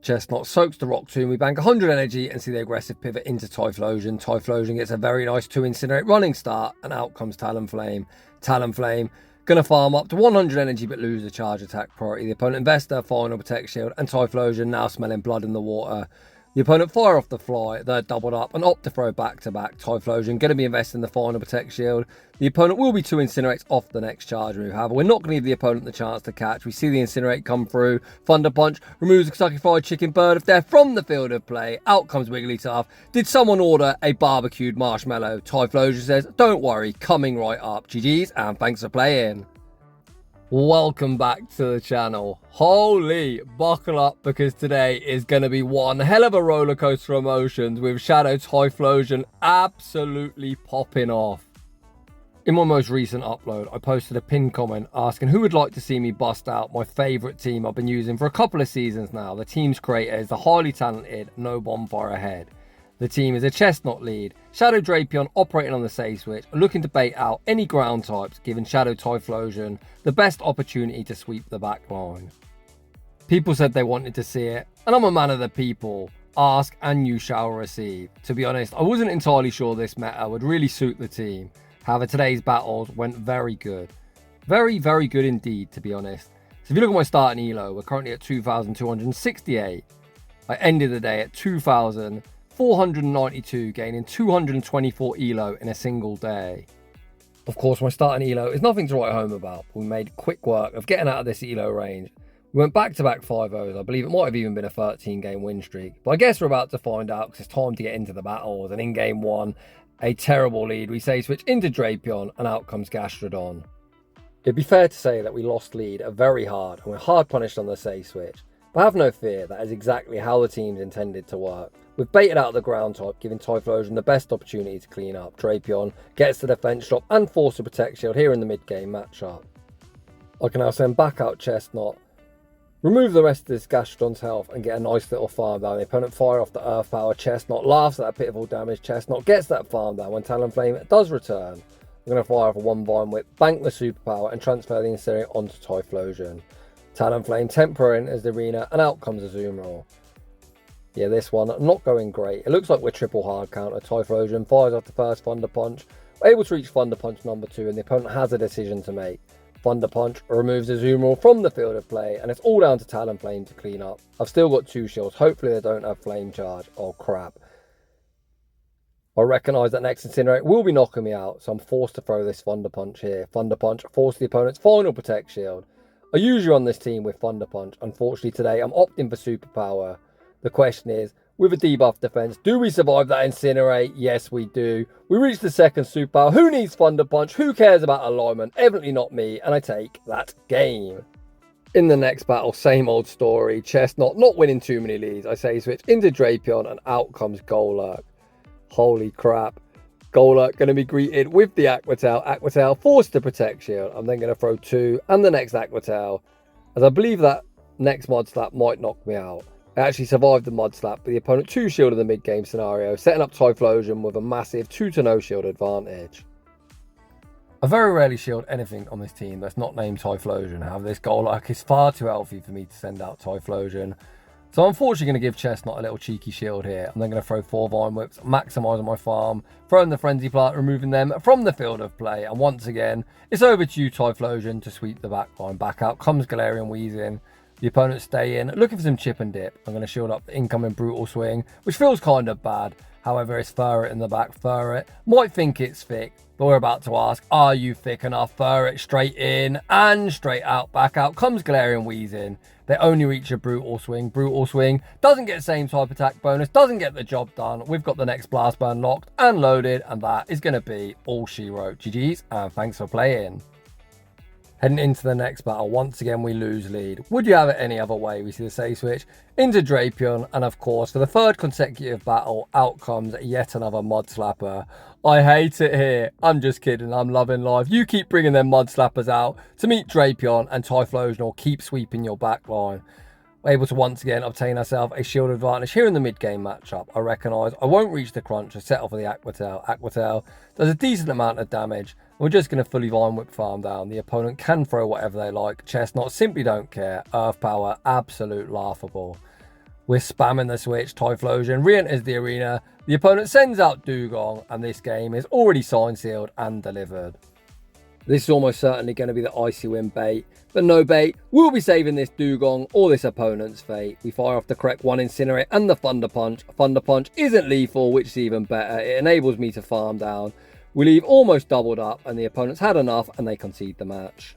Chesnaught soaks the rock tomb. We bank 100 energy and see the aggressive pivot into Typhlosion. Typhlosion gets a very nice 2 incinerate running start, and out comes Talonflame. Talonflame gonna farm up to 100 energy but lose the charge attack priority. The opponent invests their final protect shield, and Typhlosion now smelling blood in the water. The opponent fire off the fly, they're doubled up and opt to throw back to back. Typhlosion going to be investing in the final protect shield. The opponent will be 2 incinerates off the next charge move. However, we're not going to give the opponent the chance to catch. We see the incinerate come through. Thunder Punch removes the Kentucky Fried Chicken bird of death from the field of play. Out comes Wigglytuff. Did someone order a barbecued marshmallow? Typhlosion says, don't worry, coming right up. GG's and thanks for playing. Welcome back to the channel. Holy, buckle up because today is going to be one hell of a roller coaster of emotions with Shadow Typhlosion absolutely popping off. In my most recent upload, I posted a pinned comment asking who would like to see me bust out my favourite team I've been using for a couple of seasons now. The team's creator is the highly talented No Bonfire Ahead. The team is a Chesnaught lead, Shadow Drapion operating on the save switch, looking to bait out any ground types, giving Shadow Typhlosion the best opportunity to sweep the back line. People said they wanted to see it, and I'm a man of the people. Ask and you shall receive. To be honest, I wasn't entirely sure this meta would really suit the team. However, today's battles went very good. Very, very good indeed, to be honest. So if you look at my starting elo, we're currently at 2,268. I ended the day at 2,492, gaining 224 elo in a single day. Of course, my starting elo is nothing to write home about. We made quick work of getting out of this elo range. We went back-to-back 5-0s. I believe it might have even been a 13-game win streak. But I guess we're about to find out because it's time to get into the battles. And in game 1, a terrible lead. We say switch into Drapion and out comes Gastrodon. It'd be fair to say that we lost lead very hard and we're hard punished on the save switch. But have no fear, that is exactly how the team's intended to work. We've baited out the ground type, giving Typhlosion the best opportunity to clean up. Drapion gets the defense drop and force a protect shield here in the mid-game matchup. I can now send back out Chesnaught, remove the rest of this Gastrodon's health and get a nice little farm down. The opponent fire off the earth power. Chesnaught laughs at that pitiful damage. Chesnaught gets that farm down. When Talonflame does return, I'm going to fire off a 1 Vine Whip, bank the superpower and transfer the Incinerate onto Typhlosion. Talonflame temporary enters the arena and out comes Azumarill. Yeah, this one not going great. It looks like we're triple hard counter. Typhlosion fires off the first Thunder Punch. We're able to reach Thunder Punch number 2 and the opponent has a decision to make. Thunder Punch removes Azumarill from the field of play and it's all down to Talonflame to clean up. I've still got 2 shields. Hopefully they don't have Flame Charge. Oh crap. I recognise that next Incinerate will be knocking me out, so I'm forced to throw this Thunder Punch here. Thunder Punch forces the opponent's final protect shield. I usually run this team with Thunder Punch. Unfortunately today I'm opting for Superpower. The question is, with a debuff defense, do we survive that Incinerate? Yes, we do. We reach the second superpower. Who needs Thunder Punch? Who cares about alignment? Evidently not me, and I take that game. In the next battle, same old story. Chesnaught not winning too many leads. I say switch into Drapion, and out comes Golurk. Holy crap. Golurk going to be greeted with the Aqua Tail. Aqua Tail forced to protect shield. I'm then going to throw 2 and the next Aqua Tail, as I believe that next Mud Slap might knock me out. I actually survived the Mud Slap, but the opponent 2 shielded the mid-game scenario, setting up Typhlosion with a massive 2-0 shield advantage. I very rarely shield anything on this team that's not named Typhlosion. However, this Golurk is far too healthy for me to send out Typhlosion. So I'm unfortunately going to give Chesnaught a little cheeky shield here. I'm then going to throw 4 Vine Whips, maximising my farm, throwing the Frenzy Plant, removing them from the field of play. And once again, it's over to you, Typhlosion, to sweep the back line. Back out comes Galarian Weezing. The opponents stay in, looking for some chip and dip. I'm going to shield up the incoming Brutal Swing, which feels kind of bad. However, it's Furret in the back. Furret might think it's thick, but we're about to ask, are you thick enough? Furret straight in and straight out. Back out comes Galarian Weezing. They only reach a Brutal Swing. Brutal Swing doesn't get the same type attack bonus, doesn't get the job done. We've got the next Blast Burn locked and loaded, and that is going to be all she wrote. GG's, and thanks for playing. Heading into the next battle, once again we lose lead. Would you have it any other way? We see the save switch into Drapion, and of course for the 3rd consecutive battle, out comes yet another Mud Slapper. I hate it here. I'm just kidding, I'm loving life. You keep bringing them Mud Slappers out to meet Drapion, and Typhlosion will keep sweeping your back line. We're able to once again obtain ourselves a shield advantage here in the mid-game matchup. I recognise I won't reach the crunch to set off with the Aqua Tail. Aqua Tail does a decent amount of damage. We're just going to fully Vine Whip farm down. The opponent can throw whatever they like. Chesnaught simply don't care. Earth Power, absolute laughable. We're spamming the switch, Typhlosion re-enters the arena, the opponent sends out Dugong, and this game is already signed, sealed, and delivered. This is almost certainly going to be the icy win bait, but no bait. We'll be saving this Dugong or this opponent's fate. We fire off the correct one Incinerate and the Thunder Punch. Thunder Punch isn't lethal, which is even better. It enables me to farm down. We leave almost doubled up, and the opponent's had enough, and they concede the match.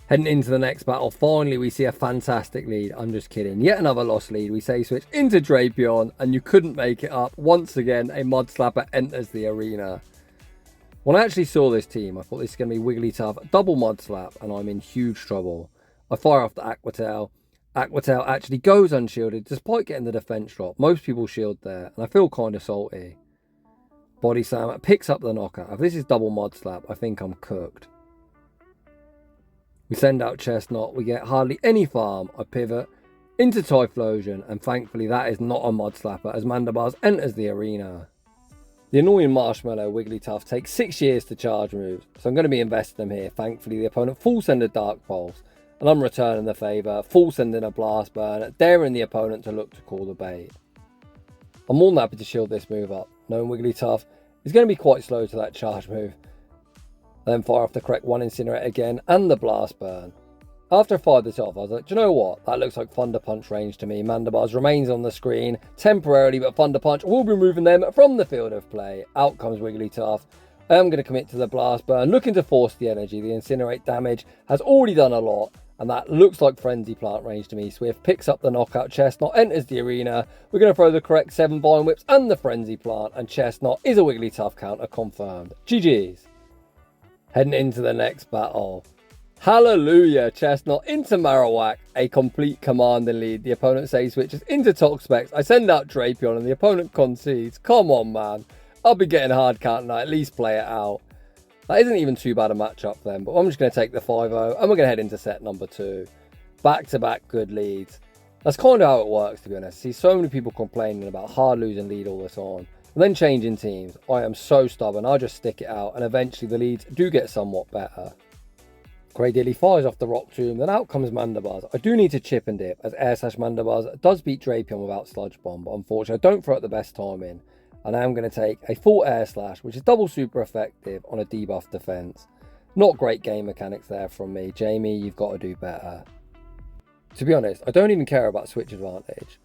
Heading into the next battle, finally we see a fantastic lead. I'm just kidding. Yet another lost lead. We say switch into Drapion, and you couldn't make it up. Once again, a Mud Slapper enters the arena. When I actually saw this team, I thought this is going to be Wigglytuff, double Mud Slap, and I'm in huge trouble. I fire off the Aqua Tail. Aqua Tail actually goes unshielded despite getting the defense drop. Most people shield there, and I feel kind of salty. Body Slam picks up the knockout. If this is double Mud Slap, I think I'm cooked. We send out Chesnaught. We get hardly any farm. I pivot into Typhlosion, and thankfully that is not a Mud Slapper as Mandibars enters the arena. The annoying Marshmallow Wigglytuff takes 6 years to charge moves, so I'm going to be investing them here. Thankfully, the opponent full send a Dark Pulse, and I'm returning the favour, full sending a Blast Burn, daring the opponent to look to call the bait. I'm more than happy to shield this move up, knowing Wigglytuff is going to be quite slow to that charge move. I then fire off the correct one Incinerate again, and the Blast Burn. After I fired this off, I was like, do you know what? That looks like Thunder Punch range to me. Mandibars remains on the screen temporarily, but Thunder Punch will be removing them from the field of play. Out comes Wigglytuff. I am going to commit to the Blast Burn, looking to force the energy. The Incinerate damage has already done a lot, and that looks like Frenzy Plant range to me. Swift picks up the knockout. Chesnaught enters the arena. We're going to throw the correct 7 Vine Whips and the Frenzy Plant, and Chesnaught is a Wigglytuff counter confirmed. GG's. Heading into the next battle. Hallelujah, Chesnaught into Marowak, a complete commanding lead. The opponent saves switches into Toxapex. I send out Drapion and the opponent concedes. Come on, man. I'll be getting hard counting. At least play it out. That isn't even too bad a matchup for them, but I'm just going to take the 5-0 and we're going to head into set number 2. Back-to-back good leads. That's kind of how it works, to be honest. I see so many people complaining about hard losing lead all the time. And then changing teams. I am so stubborn. I just stick it out and eventually the leads do get somewhat better. Greydilly fires off the Rock Tomb, then out comes Mandibars. I do need to chip and dip, as Air/Mandibars does beat Drapion without Sludge Bomb, but unfortunately I don't throw it the best time in. And I am going to take a full Air Slash, which is double super effective on a debuff defense. Not great game mechanics there from me. Jamie, you've got to do better. To be honest, I don't even care about switch advantage.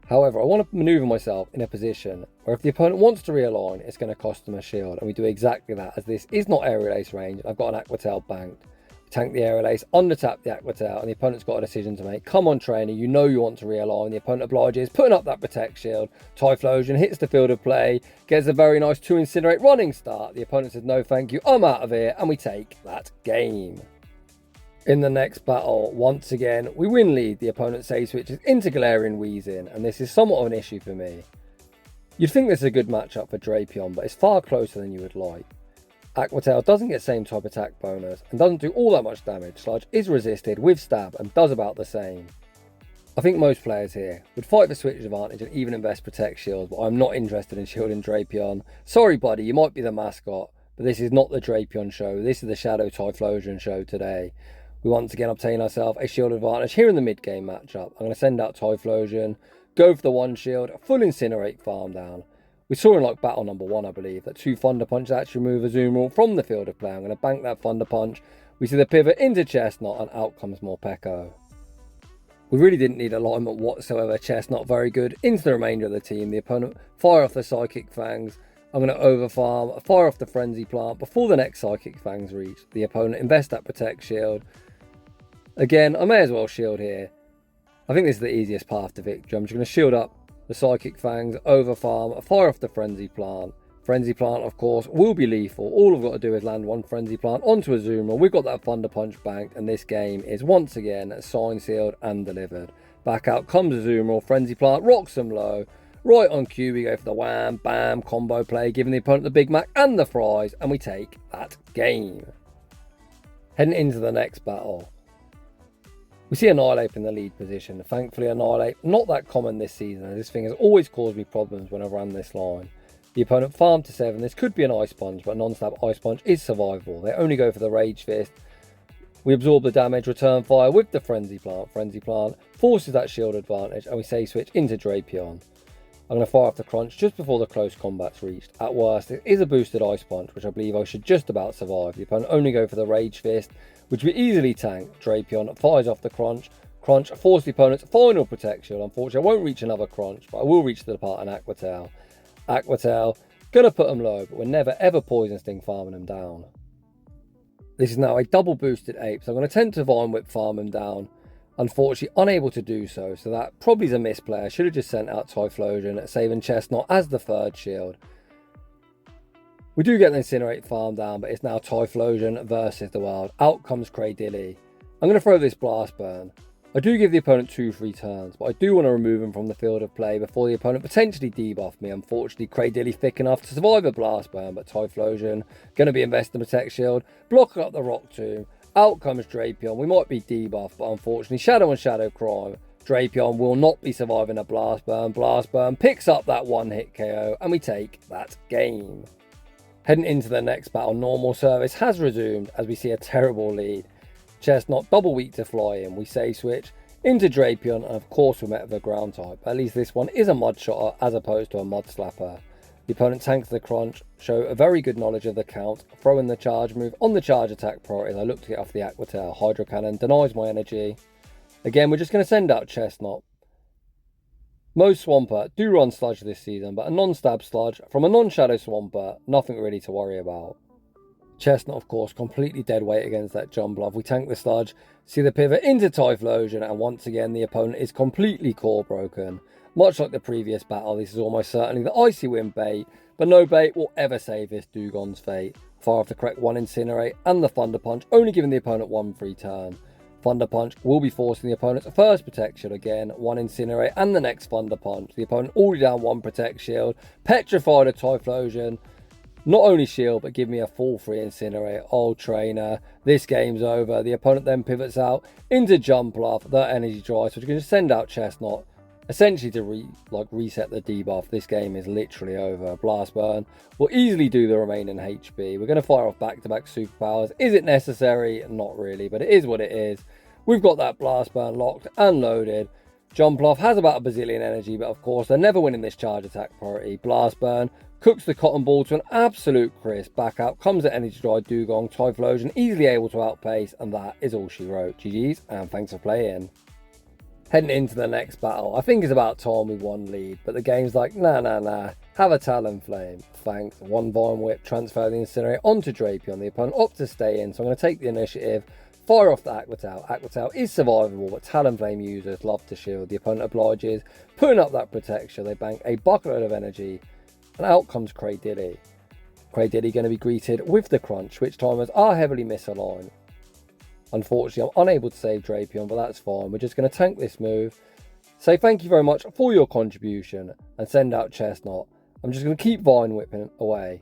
However, I want to maneuver myself in a position where if the opponent wants to realign, it's going to cost them a shield, and we do exactly that, as this is not Aerial Ace range. I've got an Aqua Tail banked. Tank the Aerial Ace, under-tap the Aqua Tail, and the opponent's got a decision to make. Come on, trainer, you know you want to realign. The opponent obliges, putting up that Protect Shield. Typhlosion hits the field of play, gets a very nice 2 Incinerate running start. The opponent says, no thank you, I'm out of here, and we take that game. In the next battle, once again, we win lead. The opponent save switches into Galarian Weezing, and this is somewhat of an issue for me. You'd think this is a good matchup for Drapion, but it's far closer than you would like. Aqua Tail doesn't get same type attack bonus, and doesn't do all that much damage. Sludge is resisted with stab, and does about the same. I think most players here would fight for switch advantage and even invest Protect Shield, but I'm not interested in shielding Drapion. Sorry buddy, you might be the mascot, but this is not the Drapion show, this is the Shadow Typhlosion show today. We once again obtain ourselves a shield advantage here in the mid-game matchup. I'm going to send out Typhlosion, go for the 1 shield, full Incinerate farm down. We saw in like battle number 1, I believe, that 2 Thunder Punches actually remove a Azumarill from the field of play. I'm going to bank that Thunder Punch. We see the pivot into Chesnaught, and out comes Morpeko. We really didn't need alignment whatsoever. Chesnaught very good into the remainder of the team. The opponent fire off the Psychic Fangs. I'm going to overfarm, fire off the Frenzy Plant before the next Psychic Fangs reach. The opponent invest that Protect Shield. Again, I may as well shield here. I think this is the easiest path to victory. I'm just going to shield up the Psychic Fangs, overfarm, fire off the Frenzy Plant. Frenzy Plant, of course, will be lethal. All I've got to do is land 1 Frenzy Plant onto a Azumarill. We've got that Thunder Punch banked, and this game is once again signed, sealed, and delivered. Back out comes Azumarill. Frenzy Plant rocks them low. Right on cue, we go for the wham, bam, combo play, giving the opponent the Big Mac and the fries, and we take that game. Heading into the next battle. We see Annihilate in the lead position. Thankfully, Annihilate, not that common this season, as this thing has always caused me problems when I've run this line. The opponent farmed to 7. This could be an Ice Sponge, but non-stab Ice Sponge is survivable. They only go for the Rage Fist. We absorb the damage, return fire with the Frenzy Plant. Frenzy Plant forces that shield advantage, and we say switch into Drapion. I'm going to fire off the crunch just before the close combat's reached. At worst, it is a boosted Ice Punch, which I believe I should just about survive. The opponent only go for the Rage Fist, which we easily tank. Drapion fires off the crunch. Crunch forces the opponent's final protection. Unfortunately, I won't reach another crunch, but I will reach the Departing Aqua Tail. Aqua Tail, gonna put them low, but we're never ever Poison Sting farming them down. This is now a double boosted ape, so I'm going to attempt to Vine Whip farm him down. Unfortunately, unable to do so, so that probably is a misplay. I should have just sent out Typhlosion, saving Chesnaught as the third shield. We do get the Incinerate farm down, but it's now Typhlosion versus the world. Out comes Cradilly. I'm going to throw this Blast Burn. I do give the opponent 2 free turns, but I do want to remove him from the field of play before the opponent potentially debuff me. Unfortunately, Cradilly thick enough to survive a Blast Burn, but Typhlosion going to be invested in Protect Shield, blocking up the Rock Tomb. Out comes Drapion. We might be debuffed, but unfortunately, Shadow and Shadow Crime. Drapion will not be surviving a Blast Burn. Blast Burn picks up that one-hit KO, and we take that game. Heading into the next battle, normal service has resumed as we see a terrible lead. Chesnaught double weak to fly in. We say switch into Drapion, and of course we met with a ground type. At least this one is a mud shotter as opposed to a mud slapper. The opponent tanks the crunch, show a very good knowledge of the count, throw in the charge move on the charge attack priority. I look to get off the Aqua Tail. Hydro Cannon denies my energy. Again, we're just going to send out Chesnaught. Most Swampert do run Sludge this season, but a non-stab Sludge from a non-Shadow Swampert, nothing really to worry about. Chesnaught, of course, completely dead weight against that jump bluff. We tank the Sludge, see the pivot into Typhlosion, and once again the opponent is completely core broken. Much like the previous battle, this is almost certainly the Icy Wind bait, but no bait will ever save this Dewgong's fate. Fire off the correct one Incinerate and the Thunder Punch, only giving the opponent 1 free turn. Thunder Punch will be forcing the opponent's first Protect Shield again, 1 Incinerate and the next Thunder Punch. The opponent already down 1 Protect Shield, petrified of Typhlosion. Not only shield, but give me a full free Incinerate. Old trainer, this game's over. The opponent then pivots out into Jump Bluff, their energy dry, so we're going to send out Chesnaught, essentially to reset the debuff. This game is literally over. Blast Burn will easily do the remaining HP. We're going to fire off back-to-back superpowers. Is it necessary? Not really, but it is what it is. We've got that Blast Burn locked and loaded. Jump Bluff has about a bazillion energy, but of course they're never winning this charge attack priority. Blast Burn cooks the Cotton Ball to an absolute crisp. Back out comes the energy dry Dewgong. Typhlosion easily able to outpace, and that is all she wrote. GG's, and thanks for playing. Heading into the next battle, I think it's about time we won lead, but the game's like, nah, have a Talonflame. Thanks. 1 Vine Whip, transfer the Incinerate onto Drapion. The opponent opts to stay in, so I'm going to take the initiative, fire off the Aqua Tail. Aqua Tail is survivable, but Talonflame users love to shield. The opponent obliges, putting up that protection. They bank a bucketload of energy, and out comes Cradilly. Cradilly going to be greeted with the crunch, which timers are heavily misaligned. Unfortunately, I'm unable to save Drapion, but that's fine. We're just going to tank this move, say thank you very much for your contribution, and send out Chesnaught. I'm just going to keep Vine Whipping away.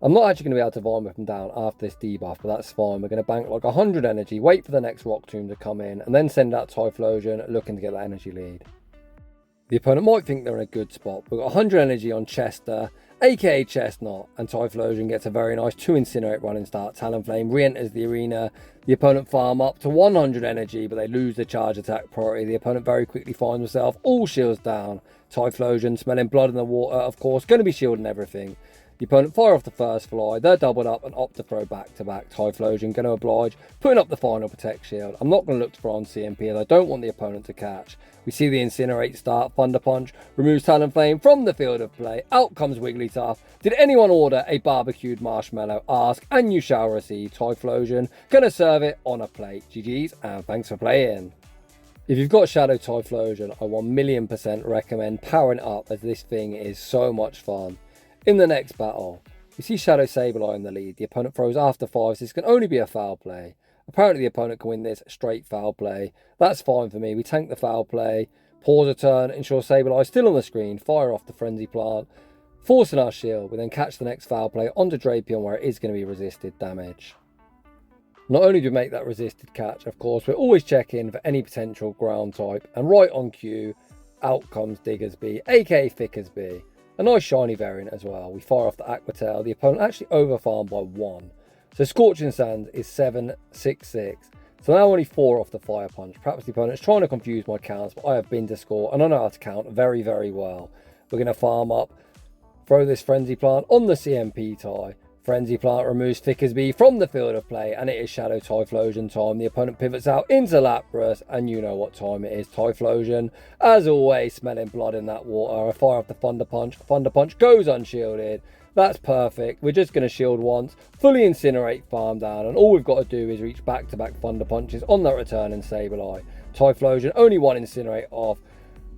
I'm not actually going to be able to Vine Whip him down after this debuff, but that's fine. We're going to bank like 100 energy, wait for the next Rock Tomb to come in, and then send out Typhlosion, looking to get that energy lead. The opponent might think they're in a good spot. We've got 100 energy on Chester, aka Chesnaught, and Typhlosion gets a very nice 2 Incinerate running start. Talonflame re-enters the arena. The opponent farm up to 100 energy, but they lose the charge attack priority. The opponent very quickly finds himself all shields down. Typhlosion, smelling blood in the water, of course, going to be shielding everything. The opponent fire off the first fly, they're doubled up and opt to throw back to back. Typhlosion going to oblige, putting up the final Protect Shield. I'm not going to look to throw on CMP as I don't want the opponent to catch. We see the Incinerate start, Thunder Punch, removes Talonflame from the field of play. Out comes Wigglytuff. Did anyone order a barbecued marshmallow? Ask and you shall receive. Typhlosion going to serve it on a plate. GG's, and thanks for playing. If you've got Shadow Typhlosion, I 1,000,000% recommend powering it up, as this thing is so much fun. In the next battle, we see Shadow Sableye in the lead. The opponent throws after 5, so this can only be a foul play. Apparently the opponent can win this straight foul play. That's fine for me. We tank the foul play, pause a turn, ensure Sableye is still on the screen, fire off the Frenzy Plant, forcing our shield. We then catch the next foul play onto Drapion, where it is going to be resisted damage. Not only do we make that resisted catch, of course, we're always checking for any potential ground type, and right on cue, out comes Diggersby, aka Thickersby. A nice shiny variant as well. We fire off the Aqua Tail. The opponent actually overfarmed by 1. So Scorching Sands is 766. So now only 4 off the Fire Punch. Perhaps the opponent's trying to confuse my counts, but I have been to score and I know how to count very, very well. We're going to farm up, throw this Frenzy Plant on the CMP tie. Frenzy Plant removes Thickersby from the field of play, and it is Shadow Typhlosion time. The opponent pivots out into Lapras, and you know what time it is. Typhlosion, as always, smelling blood in that water. I fire off the Thunder Punch. Thunder Punch goes unshielded. That's perfect. We're just going to shield once, fully incinerate, farm down, and all we've got to do is reach back-to-back Thunder Punches on that return and Sableye. Typhlosion, only 1 incinerate off.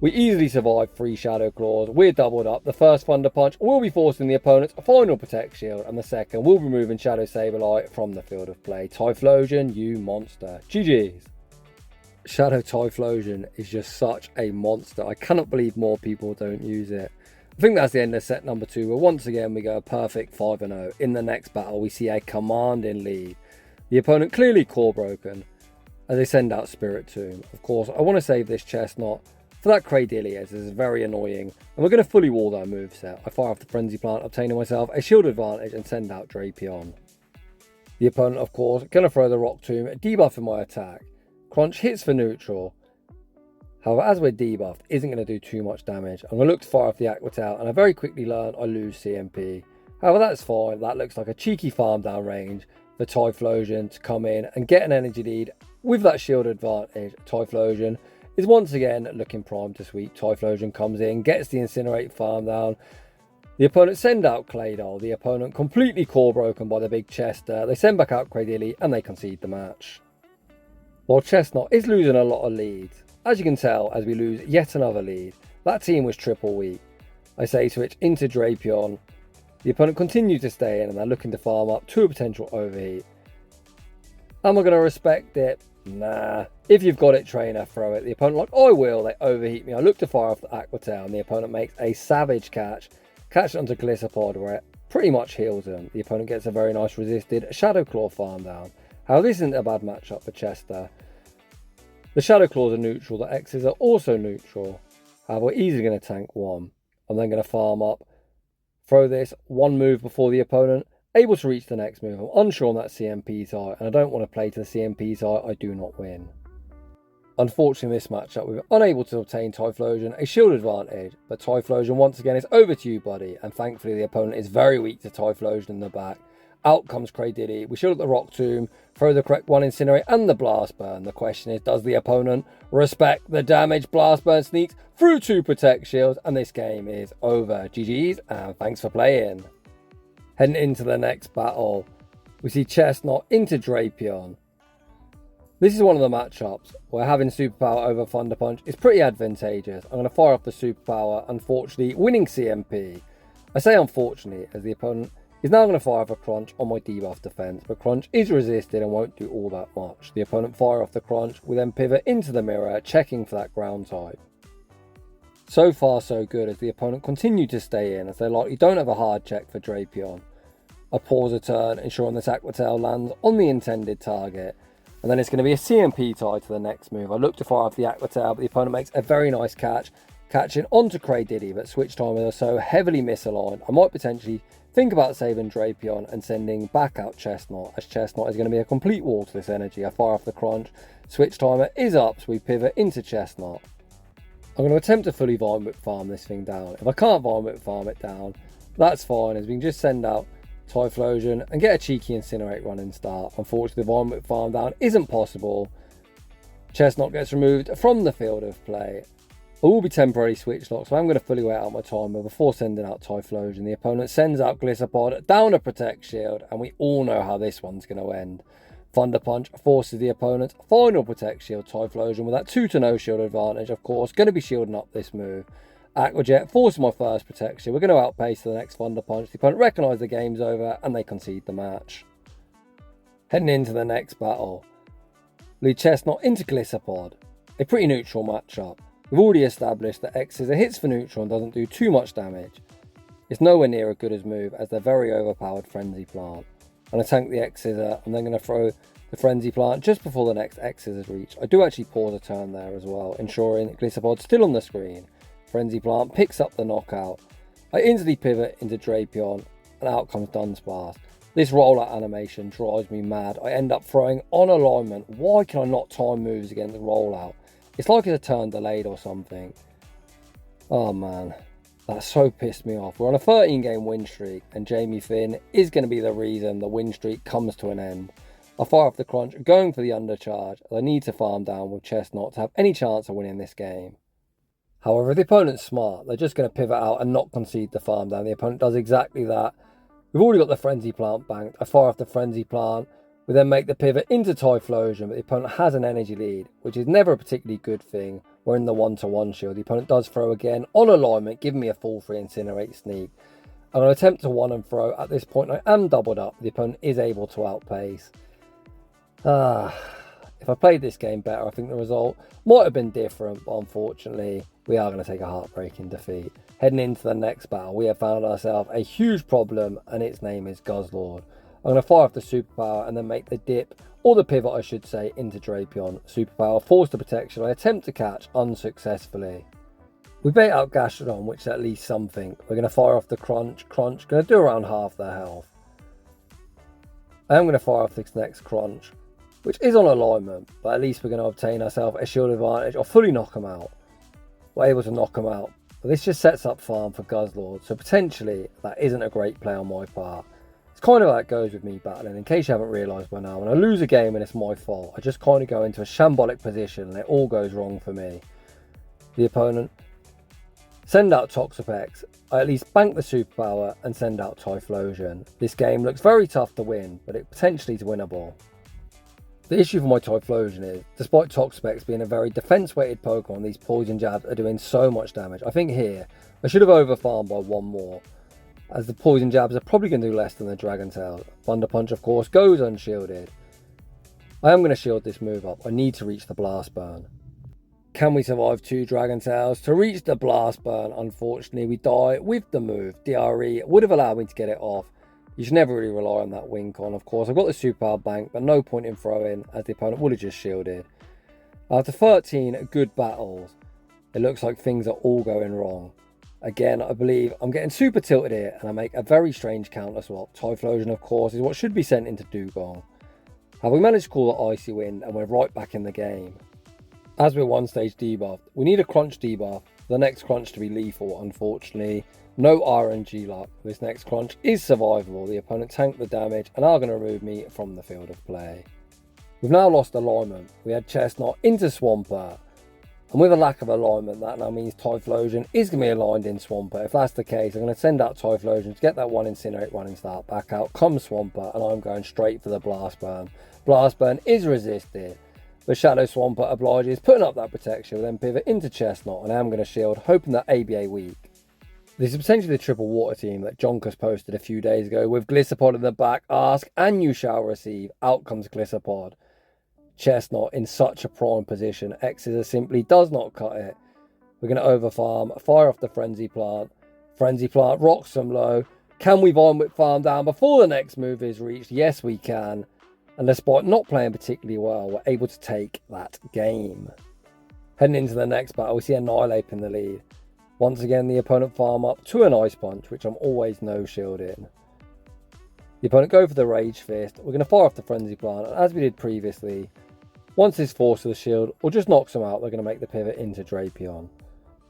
We easily survive 3 Shadow Claws. We're doubled up. The first Thunder Punch will be forcing the opponent's final Protect Shield, and the second will be removing Shadow Sableye from the field of play. Typhlosion, you monster. GG's. Shadow Typhlosion is just such a monster. I cannot believe more people don't use it. I think that's the end of set number 2, where once again we go a perfect 5-0. In the next battle, we see a commanding lead. The opponent clearly core broken as they send out Spirit Tomb. Of course, I want to save this Chesnaught for that Cradillier, as this is very annoying, and we're going to fully wall their moveset. I fire off the Frenzy Plant, obtaining myself a shield advantage and send out Drapion. The opponent, of course, going to throw the Rock Tomb, debuffing my attack. Crunch hits for neutral. However, as we're debuffed, isn't going to do too much damage. I'm going to look to fire off the Aqua Tail, and I very quickly learn I lose CMP. However, that's fine. That looks like a cheeky farm down range for Typhlosion to come in and get an energy lead with that shield advantage. Typhlosion is once again looking primed to sweep. Typhlosion comes in, gets the Incinerate farm down. The opponent send out Claydol. The opponent completely core broken by the big Chester. They send back out Cradillier and they concede the match. While Chesnaught is losing a lot of leads. As you can tell, as we lose yet another lead, that team was triple weak. I say switch into Drapion. The opponent continues to stay in and they're looking to farm up to a potential overheat. Am I going to respect it? Nah. If you've got it, trainer, throw it. The opponent like, I will. They overheat me. I look to fire off the Aqua Tail and the opponent makes a savage catch. Catch it onto Gliscopod where it pretty much heals him. The opponent gets a very nice resisted Shadow Claw farm down. However, this isn't a bad matchup for Chester. The Shadow Claws are neutral. The X's are also neutral. However, we're easily going to tank 1. I'm then going to farm up. Throw this 1 move before the opponent. Able to reach the next move. I'm unsure on that CMP tie, and I don't want to play to the CMP tie. I do not win. Unfortunately, in this matchup, we were unable to obtain Typhlosion a shield advantage, but Typhlosion once again is over to you, buddy, and thankfully the opponent is very weak to Typhlosion in the back. Out comes Cradillier. We shield at the Rock Tomb, throw the correct 1 Incinerate and the Blast Burn. The question is, does the opponent respect the damage? Blast Burn sneaks through 2 Protect Shields, and this game is over. GG's, and thanks for playing. Heading into the next battle, we see Chesnaught into Drapion. This is one of the matchups where having Superpower over Thunder Punch is pretty advantageous. I'm going to fire off the Superpower, unfortunately winning CMP. I say unfortunately as the opponent is now going to fire off a Crunch on my debuff defense, but Crunch is resisted and won't do all that much. The opponent fire off the Crunch, we then pivot into the mirror, checking for that ground type. So far so good as the opponent continued to stay in as they likely don't have a hard check for Drapion. I pause a turn, ensuring this Aqua Tail lands on the intended target. And then it's going to be a CMP tie to the next move. I look to fire off the Aqua Tail, but the opponent makes a very nice catch, catching onto Cradillier, but switch timers are so heavily misaligned. I might potentially think about saving Drapion and sending back out Chesnaught, as Chesnaught is going to be a complete wall to this energy. I fire off the Crunch, switch timer is up, so we pivot into Chesnaught. I'm going to attempt to fully Vine Whip farm this thing down. If I can't Vine Whip farm it down, that's fine, as we can just send out Typhlosion and get a cheeky Incinerate running start. Unfortunately, the Vine Whip farm down isn't possible. Chesnaught gets removed from the field of play. I will be temporarily switch locked, so I'm going to fully wait out my timer before sending out Typhlosion. The opponent sends out Gliscopod down a Protect Shield, and we all know how this one's going to end. Thunder Punch forces the opponent's final Protect Shield. Typhlosion with that 2-0 shield advantage, of course, going to be shielding up this move. Aqua Jet forces my first protection. We're going to outpace the next Thunder Punch. The opponent recognises the game's over and they concede the match. Heading into the next battle, lead Chesnaught into Gliscopod. A pretty neutral matchup. We've already established that X-Scissor hits for neutral and doesn't do too much damage. It's nowhere near a good as move as they're very overpowered Frenzy Plant. And I tank the X-Scissor. I'm then going to throw the Frenzy Plant just before the next X-Scissor reach. I do actually pause a turn there as well, ensuring Gliscopod's still on the screen. Frenzy Plant picks up the knockout. I instantly pivot into Drapion and out comes Dunsparce. This rollout animation drives me mad. I end up throwing on alignment. Why can I not time moves against the rollout? It's like it's a turn delayed or something. Oh man, that so pissed me off. We're on a 13 game win streak and Jamie Finn is going to be the reason the win streak comes to an end. I fire off the crunch, going for the undercharge, as I need to farm down with Chesnaught to have any chance of winning this game. However, if the opponent's smart, they're just going to pivot out and not concede the farm down. The opponent does exactly that. We've already got the Frenzy Plant banked. I fire off the Frenzy Plant. We then make the pivot into Typhlosion, but the opponent has an energy lead, which is never a particularly good thing. We're in the 1-to-1 shield. The opponent does throw again on alignment, giving me a full 3 Incinerate Sneak. I'm going to attempt to 1 and throw. At this point, I am doubled up. The opponent is able to outpace. If I played this game better, I think the result might have been different, but unfortunately, we are going to take a heartbreaking defeat. Heading into the next battle, we have found ourselves a huge problem, and its name is Guzzlord. I'm going to fire off the superpower and then make the dip, or the pivot I should say, into Drapion. Superpower, force the protection, I attempt to catch unsuccessfully. We bait out Gastrodon, which is at least something. We're going to fire off the crunch, going to do around half their health. I am going to fire off this next crunch, which is on alignment, but at least we're going to obtain ourselves a shield advantage or fully knock them out. We're able to knock them out, but this just sets up farm for Guzzlord, so potentially that isn't a great play on my part. It's kind of how it goes with me battling. In case you haven't realised by now, when I lose a game and it's my fault, I just kind of go into a shambolic position and it all goes wrong for me. The opponent send out Toxapex. I at least bank the superpower and send out Typhlosion. This game looks very tough to win, but it potentially is winnable. The issue for my Typhlosion is, despite Toxapex being a very defense-weighted Pokemon, these poison jabs are doing so much damage. I think here, I should have overfarmed by 1 more, as the poison jabs are probably going to do less than the Dragon Tail. Thunder Punch, of course, goes unshielded. I am going to shield this move up. I need to reach the Blast Burn. Can we survive 2 Dragon Tails? To reach the Blast Burn, unfortunately, we die with the move. DRE would have allowed me to get it off. You should never really rely on that wink on, of course. I've got the superpower bank, but no point in throwing, as the opponent would have just shielded. After 13 good battles, it looks like things are all going wrong. Again, I believe I'm getting super tilted here, and I make a very strange counter swap. Typhlosion, of course, is what should be sent into Dugong. Have we managed to call the Icy Wind, and we're right back in the game. As we're 1 stage debuffed, we need a crunch debuff for the next crunch to be lethal. Unfortunately, no RNG luck. This next crunch is survivable. The opponent tanked the damage and are going to remove me from the field of play. We've now lost alignment. We had Chesnaught into Swampert, and with a lack of alignment, that now means Typhlosion is going to be aligned in Swampert. If that's the case, I'm going to send out Typhlosion to get that 1 Incinerate running start back out. Comes Swampert, and I'm going straight for the Blast Burn. Blast Burn is resisted. The Shadow Swampert obliges, putting up that protection, will then pivot into Chesnaught, and I'm going to shield, hoping that ABA weak. This is potentially the triple water team that Jonkus posted a few days ago, with Gliscopod in the back. Ask and you shall receive. Out comes Gliscopod. Chesnaught in such a prime position. X's simply does not cut it. We're going to overfarm, fire off the Frenzy Plant. Frenzy Plant rocks them low. Can we Vine Whip farm down before the next move is reached? Yes, we can. And despite not playing particularly well, we're able to take that game. Heading into the next battle, we see Annihilate in the lead. Once again, the opponent farm up to an Ice Punch, which I'm always no shielding. The opponent go for the Rage Fist. We're going to fire off the Frenzy Plant, and as we did previously, once this forces the shield or just knocks them out, they're going to make the pivot into Drapion.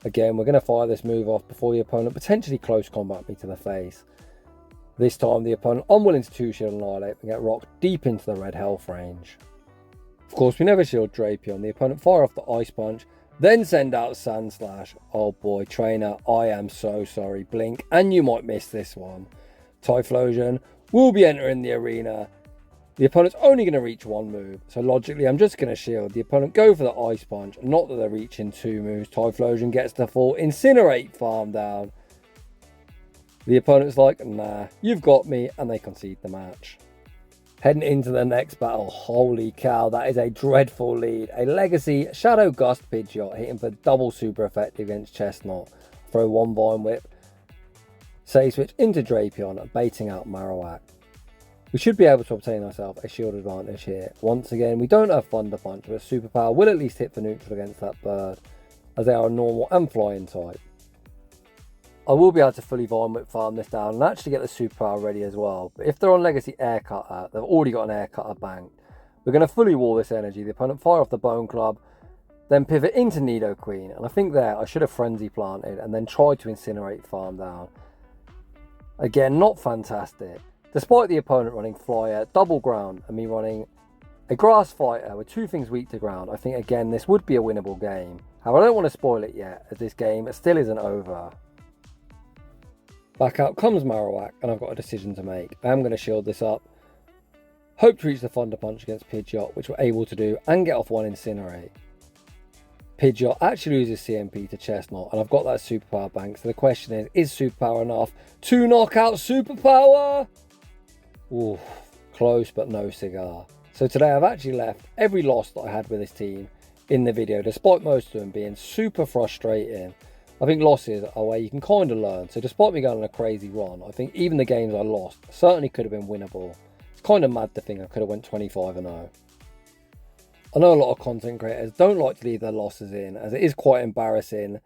Again, we're going to fire this move off before the opponent potentially close combat me to the face. This time, the opponent unwilling to 2-shield Annihilate and get rocked deep into the red health range. Of course, we never shield Drapion. The opponent fire off the Ice Punch, then send out Sand Slash. Oh boy, trainer, I am so sorry. Blink, and you might miss this one. Typhlosion will be entering the arena. The opponent's only going to reach 1 move, so logically I'm just going to shield. The opponent go for the Ice Punch, not that they're reaching 2 moves. Typhlosion gets the full Incinerate farm down. The opponent's like, nah, you've got me, and they concede the match. Heading into the next battle, holy cow, that is a dreadful lead. A Legacy Shadow Gust Pidgeot hitting for double super effective against Chesnaught. Throw 1 Vine Whip, Save Switch into Drapion, baiting out Marowak. We should be able to obtain ourselves a shield advantage here. Once again, we don't have Thunder Punch, but Superpower will at least hit for neutral against that bird, as they are a normal and flying type. I will be able to fully vine whip farm this down and actually get the superpower ready as well. But if they're on Legacy Air Cutter, they've already got an Air Cutter banked. We're going to fully wall this energy. The opponent fire off the Bone Club, then pivot into Nidoqueen. And I think there I should have Frenzy planted and then tried to incinerate farm down. Again, not fantastic. Despite the opponent running Flyer, Double Ground, and me running a Grass Fighter with 2 things weak to ground, I think again this would be a winnable game. However, I don't want to spoil it yet, as this game still isn't over. Back out comes Marowak, and I've got a decision to make. I am going to shield this up. Hope to reach the Thunder Punch against Pidgeot, which we're able to do, and get off 1 Incinerate. Pidgeot actually loses CMP to Chesnaught, and I've got that superpower bank, so the question is superpower enough to knock out superpower? Ooh, close but no cigar. So today I've actually left every loss that I had with this team in the video, despite most of them being super frustrating. I think losses are where you can kind of learn. So despite me going on a crazy run, I think even the games I lost certainly could have been winnable. It's kind of mad to think I could have went 25-0. I know a lot of content creators don't like to leave their losses in, as it is quite embarrassing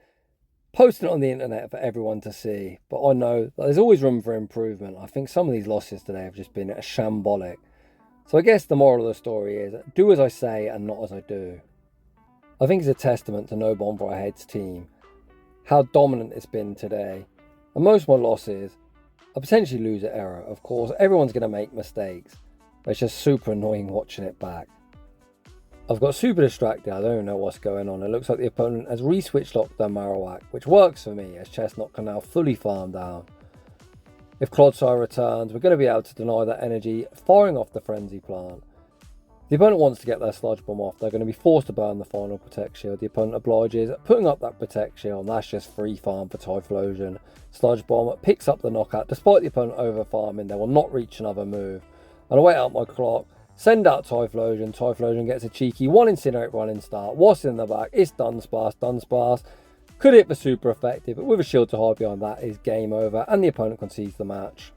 posting it on the internet for everyone to see. But I know that there's always room for improvement. I think some of these losses today have just been shambolic. So I guess the moral of the story is, do as I say and not as I do. I think it's a testament to No Bonfire Head's team, how dominant it's been today. And most of my losses are potentially loser error. Of course, everyone's going to make mistakes, but it's just super annoying watching it back. I've got super distracted, I don't even know what's going on. It looks like the opponent has re-switched locked their Marowak, which works for me as Chesnaught can now fully farm down. If Clodsire returns, we're going to be able to deny that energy, firing off the Frenzy plant. The opponent wants to get their Sludge Bomb off, they're going to be forced to burn the final Protect Shield. The opponent obliges, putting up that Protect Shield, and that's just free farm for Typhlosion. Sludge Bomb picks up the knockout, despite the opponent over farming, they will not reach another move. And I wait out my clock, send out Typhlosion, Typhlosion gets a cheeky 1 Incinerate running start, what's in the back, it's Dunsparce. Could hit for super effective, but with a shield to hide behind that is game over, and the opponent concedes the match.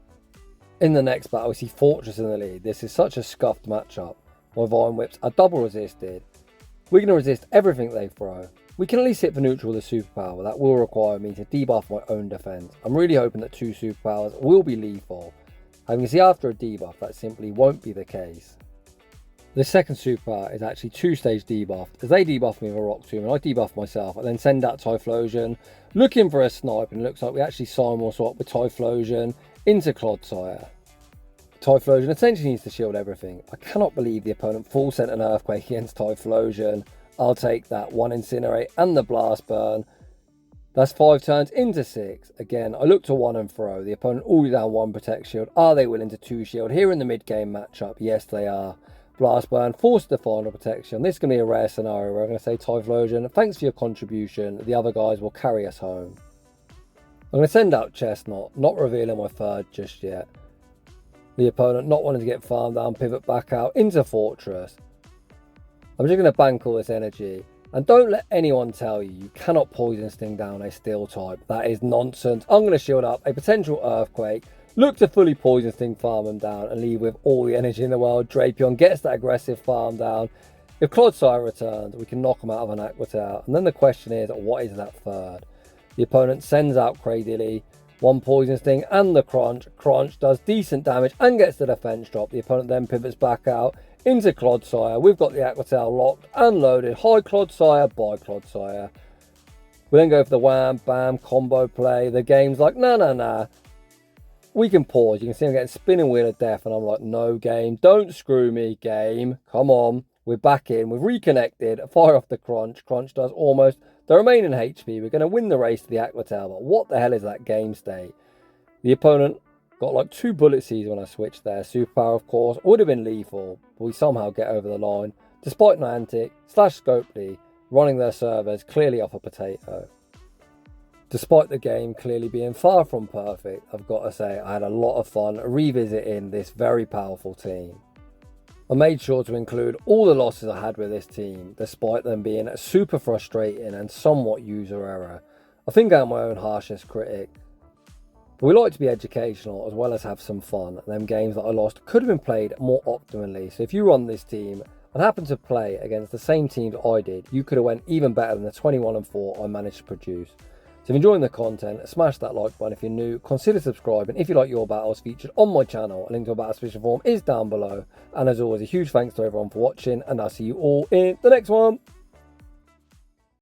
In the next battle, we see Fortress in the lead. This is such a scuffed matchup. My Vine Whips are double resisted. We're going to resist everything they throw. We can at least hit for neutral with a superpower. That will require me to debuff my own defense. I'm really hoping that 2 superpowers will be lethal. As you can see, after a debuff, that simply won't be the case. The second superpower is actually 2-stage debuffed, as they debuff me with a Rock Tomb and I debuff myself, and then send out Typhlosion, looking for a snipe, and it looks like we actually Simul swap with Typhlosion into Clodsire. Typhlosion essentially needs to shield everything. I cannot believe the opponent full sent an Earthquake against Typhlosion. I'll take that 1 Incinerate and the Blast Burn. That's 5 turns into 6. Again, I look to 1 and throw. The opponent already down 1 Protect Shield. Are they willing to 2 shield here in the mid-game matchup? Yes, they are. Blast Burn, forced the final protection. This is going to be a rare scenario where I'm going to say Typhlosion, thanks for your contribution. The other guys will carry us home. I'm going to send out Chesnaught, not revealing my third just yet. The opponent not wanting to get farmed down, pivot back out into Fortress. I'm just going to bank all this energy. And don't let anyone tell you you cannot Poison Sting down a Steel type. That is nonsense. I'm going to shield up a potential Earthquake. Look to fully Poison Sting farm them down and leave with all the energy in the world. Drapion gets that aggressive farm down. If Clodsire returns, we can knock him out of an Aqua Tail. And then the question is, what is that third? The opponent sends out Cradily. 1 Poison Sting and the Crunch. Crunch does decent damage and gets the defense drop. The opponent then pivots back out into Clodsire. We've got the Aqua Tail locked and loaded. High Clodsire, by Clodsire. We then go for the wham, bam, combo play. The game's like, nah. We can pause. You can see I'm getting spinning wheel of death, and I'm like, no game. Don't screw me, game. Come on. We're back in. We've reconnected. Fire off the Crunch. Crunch does almost the remaining HP. We're going to win the race to the Aqua Tail, but what the hell is that game state? The opponent got like 2 bullet seeds when I switched there. Superpower, of course, would have been lethal, but we somehow get over the line, despite Niantic / Scopely running their servers clearly off a potato. Despite the game clearly being far from perfect, I've got to say I had a lot of fun revisiting this very powerful team. I made sure to include all the losses I had with this team, despite them being super frustrating and somewhat user error. I think I'm my own harshest critic, but we like to be educational as well as have some fun, and them games that I lost could have been played more optimally. So if you run this team and happen to play against the same teams I did, you could have went even better than the 21-4 I managed to produce. So if you're enjoying the content, smash that like button. If you're new, consider subscribing. If you like your battles featured on my channel, a link to a battle submission form is down below. And as always, a huge thanks to everyone for watching, and I'll see you all in the next one.